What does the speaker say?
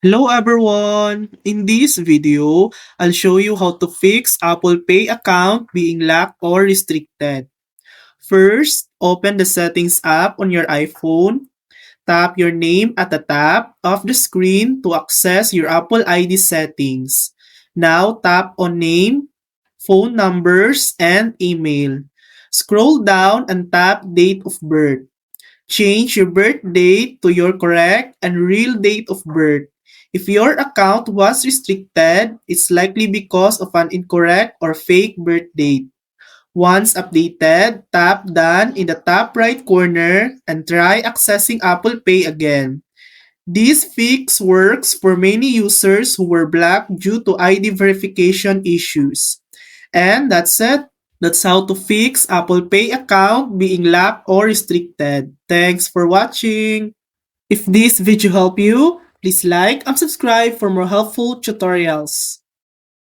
Hello everyone! In this video, I'll show you how to fix Apple Pay account being locked or restricted. First, open the Settings app on your iPhone. Tap your name at the top of the screen to access your Apple ID settings. Now tap on Name, Phone Numbers, and Email. Scroll down and tap Date of Birth. Change your birth date to your correct and real date of birth. If your account was restricted, it's likely because of an incorrect or fake birth date. Once updated, tap Done in the top right corner and try accessing Apple Pay again. This fix works for many users who were blocked due to ID verification issues. And that's it. That's how to fix Apple Pay account being locked or restricted. Thanks for watching. If this video helped you, please like and subscribe for more helpful tutorials.